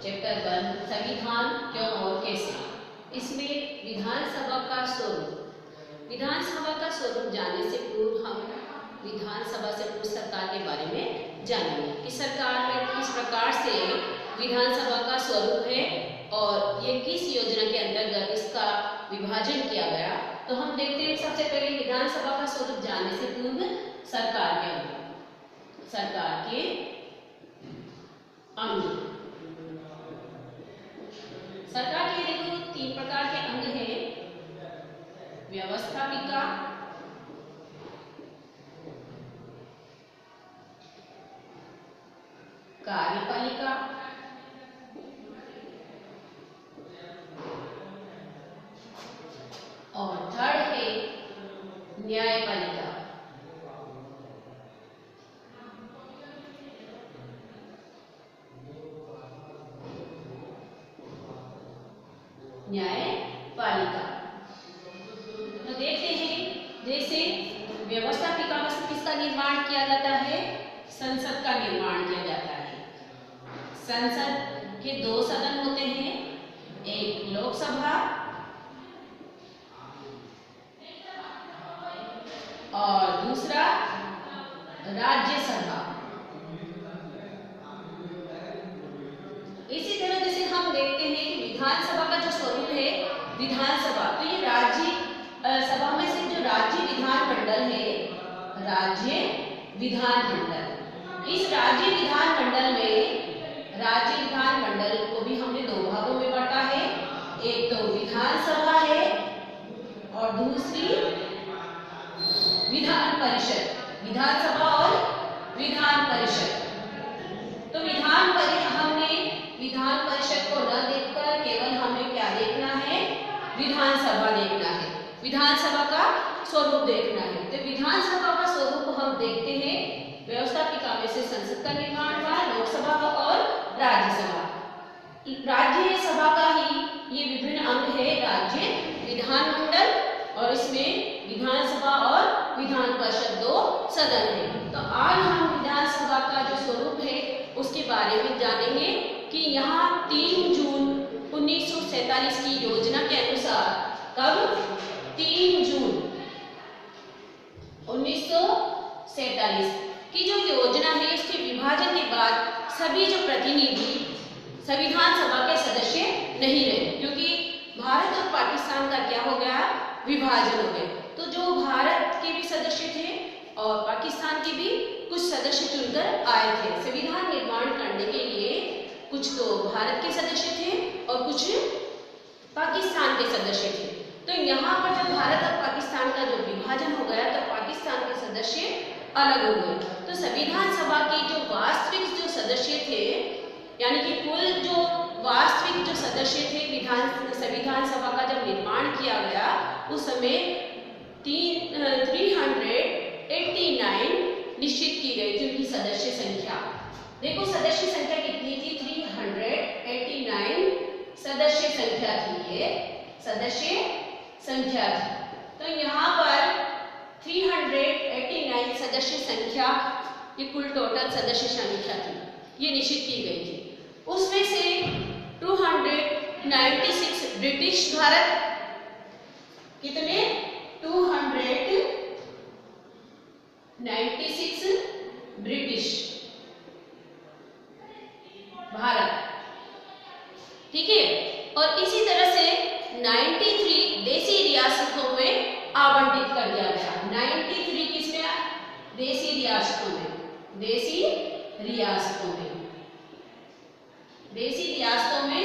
Chapter 1 संविधान क्यों और कैसे। इसमें विधानसभा का स्वरूप। विधानसभा का स्वरूप जानने से पूर्व हम विधानसभा से पूर्व सरकार के बारे में जानेंगे कि सरकार में किस प्रकार से विधानसभा का स्वरूप है और ये किस योजना के अंतर्गत इसका विभाजन किया गया। तो हम देखते हैं सबसे पहले विधानसभा का स्वरूप जानने से पूर्व सरकार के अंग। सरकार के अंग, सरकार के देखो 3 प्रकार के अंग हैं। व्यवस्थापिका, कार्यपालिका और थर्ड है न्यायपालिका। न्यायपालिका तो देखते हैं, जैसे व्यवस्थापिका में किसका निर्माण किया जाता है? संसद का निर्माण किया जाता है। संसद के 2 सदन होते हैं, एक लोकसभा और दूसरा राज्यसभा। इसी तरह जैसे हम देखते हैं कि विधानसभा का जो स्वरूप है, विधानसभा तो ये राज्य सभा में से जो राज्य विधानमंडल है, राज्य विधानमंडल, इस राज्य विधानमंडल में राज्य विधानमंडल को भी हमने 2 भागों में बांटा है। एक तो विधानसभा है और दूसरी विधान परिषद। विधानसभा और विधान परिषद। तो हमने विधान परिषद को न देखकर केवल हमें क्या देखना है? विधानसभा देखना है, विधानसभा का स्वरूप देखना है। तो विधानसभा का स्वरूप हम देखते हैं, व्यवस्थापिका में से संसद का निर्माण हुआ, लोकसभा और राज्यसभा। राज्यसभा का ही ये विभिन्न अंग है, राज्य विधानमंडल, और इसमें विधानसभा और विधान परिषद 2 सदन है। तो आज हम विधानसभा का जो स्वरूप है उसके बारे में जानेंगे कि यहाँ 3 जून 1947 की योजना के अनुसार, कब? 3 जून 1947 की जो योजना है, उसके विभाजन के बाद सभी जो प्रतिनिधि संविधान सभा के सदस्य नहीं रहे, क्योंकि भारत और पाकिस्तान का क्या हो गया? विभाजन हो गया। तो जो भारत के भी सदस्य थे और पाकिस्तान के भी कुछ सदस्य चुनकर आए थे संविधान निर्माण करने के लिए। कुछ तो भारत के सदस्य थे और कुछ पाकिस्तान के सदस्य थे। तो यहाँ पर जब भारत और पाकिस्तान का जो विभाजन हो गया तो पाकिस्तान के सदस्य अलग हो गए। तो संविधान सभा के जो वास्तविक जो सदस्य थे, यानी कि कुल जो वास्तविक जो सदस्य थे संविधान सभा का जब निर्माण किया गया, उस समय 389 निश्चित की गई थी उनकी सदस्य संख्या। देखो सदस्य संख्या कितनी थी? 389 सदस्य संख्या थी, ये सदस्य संख्या थी। तो यहाँ पर 389 सदस्य संख्या की कुल टोटल सदस्य संख्या थी, ये निश्चित की गई थी। उसमें से 296 ब्रिटिश भारत, कितने? 296 ब्रिटिश भारत, ठीक है। और इसी तरह से 93 देसी रियासतों में आवंटित कर दिया गया। 93 किसमें? देसी रियासतों में, देसी रियासतों में, देसी रियासतों में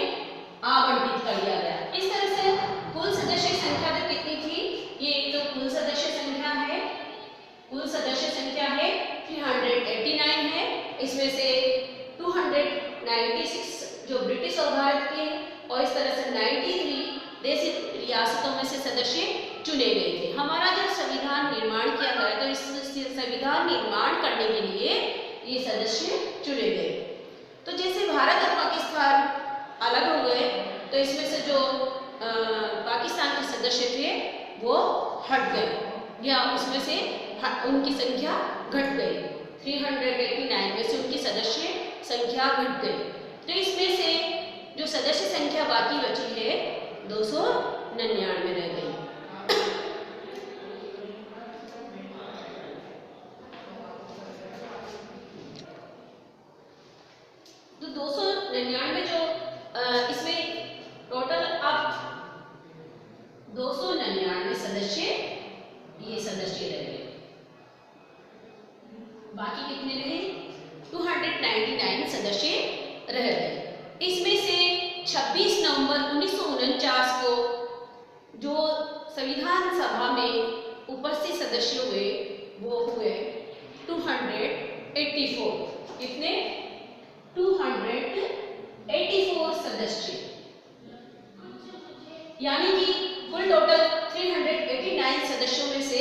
आवंटित कर दिया गया। इस तरह से कुल सदस्य संख्या तो कितनी थी? ये एक तो कुल सदस्य संख्या है, कुल सदस्य संख्या है 389 है। इसमें से 296 जो ब्रिटिश और भारत के, और इस तरह से 93 देशी रियासतों में से सदस्य चुने गए थे। हमारा जब संविधान निर्माण किया गया तो इस संविधान निर्माण करने के लिए ये सदस्य चुने गए। तो जैसे भारत और पाकिस्तान अलग हो गए, तो इसमें से जो पाकिस्तान के सदस्य थे वो हट गए, या उसमें से उनकी संख्या घट गई। 389 में से उनकी सदस्य संख्या घट गई। तो इसमें से जो सदस्य संख्या बाकी बची है 299 रह गई। तो 299 जो इसमें टोटल अब 299 सदस्य, ये सदस्य रह गए। बाकी कितने रहे? 299 सदस्य रह गए। इसमें से 26 नवंबर 1949 को जो संविधान सभा में उपस्थित सदस्य हुए वो हुए 284। कितने? 284 सदस्य, यानी कि कुल टोटल 389 सदस्यों में से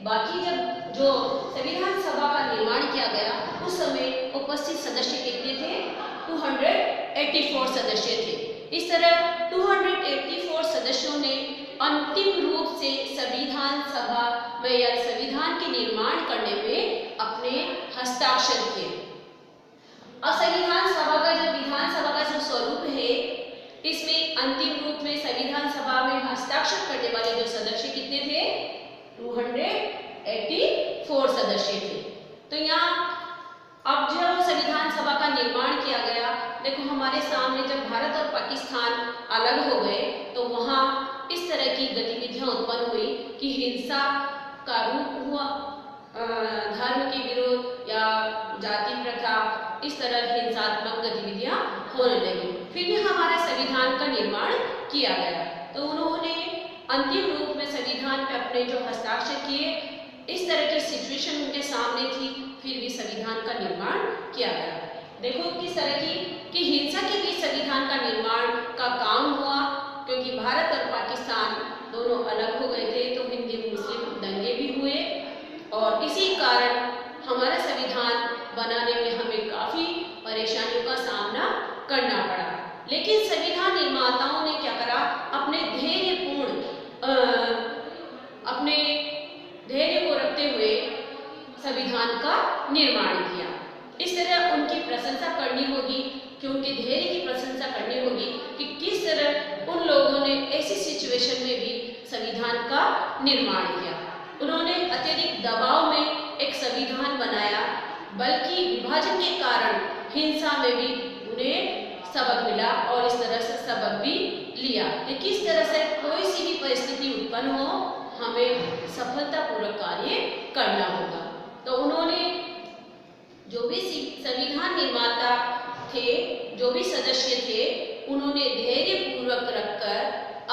बाकी जब जो संविधान सभा का निर्माण किया गया उस समय उपस्थित सदस्य कितने थे? 284 सदस्य थे। इस तरह 284 सदस्यों ने अंतिम रूप से संविधान सभा में या संविधान के निर्माण करने में अपने हस्ताक्षर किए। अब संविधान सभा का जो विधानसभा का जो स्वरूप है, इसमें अंतिम रूप में संविधान सभा में हस्ताक्षर करने वाले जो सदस्य कितने थे? 284 सदस्य थे। तो यहाँ अब जब संविधान सभा का निर्माण किया गया, देखो हमारे सामने जब भारत और पाकिस्तान अलग हो गए तो वहाँ इस तरह की गतिविधियां उत्पन्न हुई कि हिंसा का रूप हुआ, धर्म के विरोध या जाति प्रथा, इस तरह हिंसात्मक गतिविधियां होने लगी। फिर भी हमारे संविधान का निर्माण किया गया। तो उन्होंने अंतिम रूप में संविधान पे अपने जो हस्ताक्षर किए, इस तरह की सिचुएशन उनके सामने थी, फिर भी संविधान का निर्माण किया गया। देखो किस तरह की कि हिंसा के बीच संविधान का निर्माण का काम हुआ, क्योंकि भारत और पाकिस्तान दोनों अलग हो गए थे तो हिंदू मुस्लिम दंगे भी हुए और इसी कारण हमारा संविधान बनाने में हमें काफ़ी परेशानियों का सामना करना पड़ा। लेकिन संविधान निर्माताओं ने क्या करा? अपने धैर्य को रखते हुए संविधान का निर्माण किया। इस तरह उनकी प्रशंसा करनी होगी, कि उनके धैर्य की प्रशंसा करनी होगी कि किस तरह उन लोगों ने ऐसी सिचुएशन में भी संविधान का निर्माण किया। उन्होंने अत्यधिक दबाव में एक संविधान बनाया, बल्कि विभाजन के कारण हिंसा में भी उन्हें सबक मिला और इस तरह से सबक भी लिया कि किस तरह से कोई सी भी परिस्थिति उत्पन्न हो, हमें सफलतापूर्वक कार्य करना होगा। तो उन्होंने जो भी संविधान निर्माता थे, जो भी सदस्य थे, उन्होंने धैर्य पूर्वक रखकर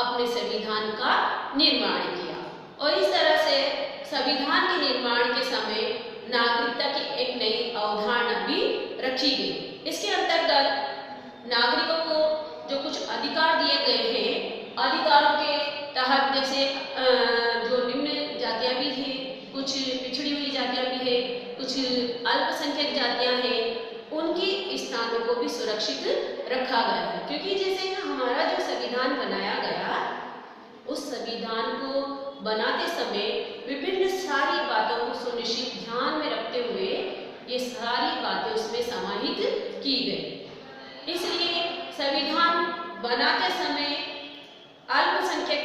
अपने संविधान का निर्माण किया और इस तरह से संविधान के निर्माण के समय नागरिकता की एक नई अवधारणा भी रखी गई। इसके अंतर्गत नागरिकों को जो कुछ अधिकार दिए गए हैं, अधिकारों के तहत जैसे जो निम्न जातियां भी हैं, कुछ पिछड़ी हुई जातियां भी है, कुछ अल्पसंख्यक जातियां हैं, उनकी स्थानों को भी सुरक्षित रखा गया है। क्योंकि जैसे हमारा जो संविधान बनाया गया, उस संविधान को बनाते समय विभिन्न सारी बातों को सुनिश्चित ध्यान में रखते हुए ये सारी बातें उसमें समाहित की गई। इसलिए संविधान बनाते समय अल्पसंख्यक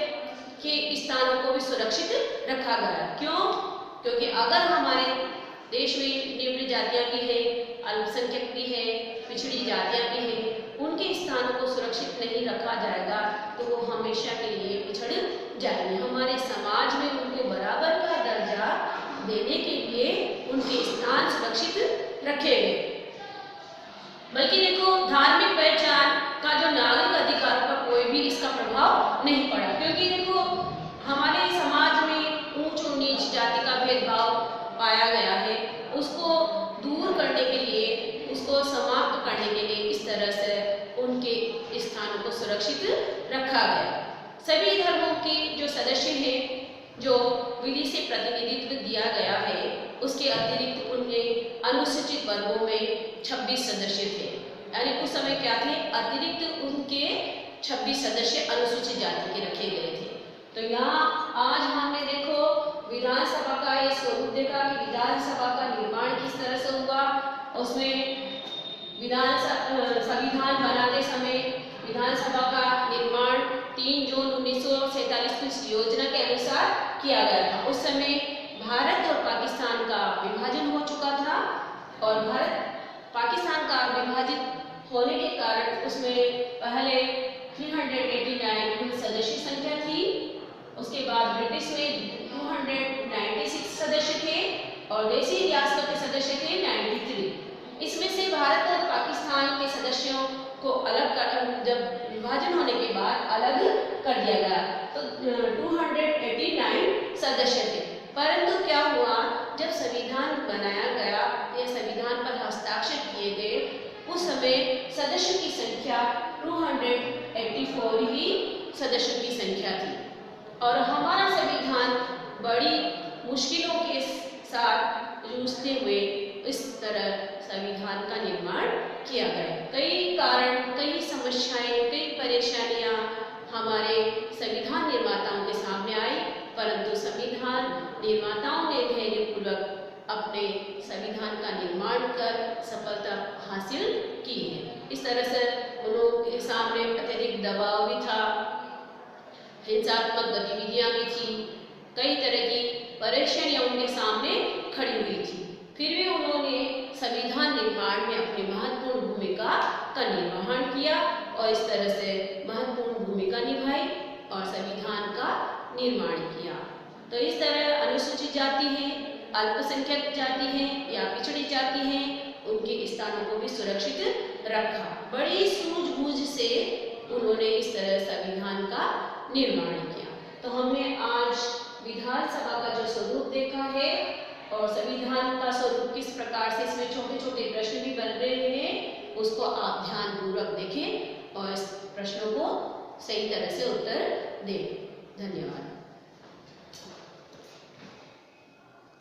के स्थानों को भी सुरक्षित रखा गया। क्यों? क्योंकि अगर हमारे देश में निम्न जातियां भी है, अल्पसंख्यक भी है, पिछड़ी जातियां भी है, उनके स्थानों को सुरक्षित नहीं रखा जाएगा तो वो हमेशा के लिए पिछड़ जाएंगे। हमारे समाज में उनको बराबर का दर्जा देने के लिए उनके स्थान सुरक्षित रखे गए। बल्कि देखो धार्मिक पहचान का जो नागरिक अधिकारों पर कोई भी इसका प्रभाव नहीं पड़ा, क्योंकि देखो हमारे समाज में ऊंच और नीच जाति का भेदभाव पाया गया है, उसको दूर करने के लिए, उसको समाप्त करने के लिए इस तरह से उनके स्थानों को सुरक्षित रखा गया। सभी धर्मों के जो सदस्य हैं, जो विधि से प्रतिनिधित्व दिया गया है, उसके अतिरिक्त उनमें अनुसूचित वर्गों में 26 सदस्य थे। यानी उस समय क्या थे? अतिरिक्त उनके 26 सदस्य अनुसूचित जाति के रखे गए थे। तो यहाँ आज हमने देखो विधानसभा का ये स्वरूप देखा कि विधानसभा का निर्माण किस तरह से हुआ। उसमें संविधान बनाते समय विधानसभा का निर्माण 3 जून 1947 की इस योजना के अनुसार किया गया था। उस समय भारत और पाकिस्तान का विभाजन हो चुका था और भारत पाकिस्तान का विभाजित होने के कारण उसमें पहले 389 कुल सदस्य संख्या थी। उसके बाद ब्रिटिश में 296 सदस्य थे और देशी रियासतों के सदस्य थे 93। इसमें से भारत और पाकिस्तान के सदस्यों को अलग कर, जब विभाजन होने के बाद अलग कर दिया गया तो 289 सदस्य थे। परंतु क्या हुआ, जब संविधान बनाया गया या संविधान पर हस्ताक्षर किए गए उस समय सदस्यों की संख्या 284 ही सदस्यों की संख्या थी और हमारा संविधान बड़ी मुश्किलों के साथ जूझते हुए इस तरह संविधान का निर्माण किया गया। कई कारण, कई समस्याएं, कई परेशानियां हमारे संविधान निर्माताओं के सामने आई, परंतु संविधान निर्माताओं ने धैर्यपूर्वक अपने संविधान का निर्माण कर सफलता हासिल की है। इस तरह से उनके सामने अत्यधिक दबाव भी था, हिंसात्मक गतिविधियां भी थी, कई तरह की परेशानियां उनके सामने खड़ी हुई थी। फिर भी उन्होंने संविधान निर्माण में अपनी महत्वपूर्ण भूमिका का निर्वहन किया और इस तरह से महत्वपूर्ण भूमिका निभाई और संविधान का निर्माण किया। तो इस तरह अनुसूचित जाति है, अल्पसंख्यक जाति है या पिछड़ी जाति है, उनके स्थानों को भी सुरक्षित रखा। बड़ी सूझबूझ से उन्होंने इस तरह संविधान का निर्माण किया। तो हमने आज विधानसभा का जो स्वरूप देखा है और संविधान का स्वरूप किस प्रकार से, इसमें छोटे छोटे प्रश्न भी बन रहे हैं, उसको आप ध्यानपूर्वक देखें और इस प्रश्नों को सही तरह से उत्तर दें। धन्यवाद।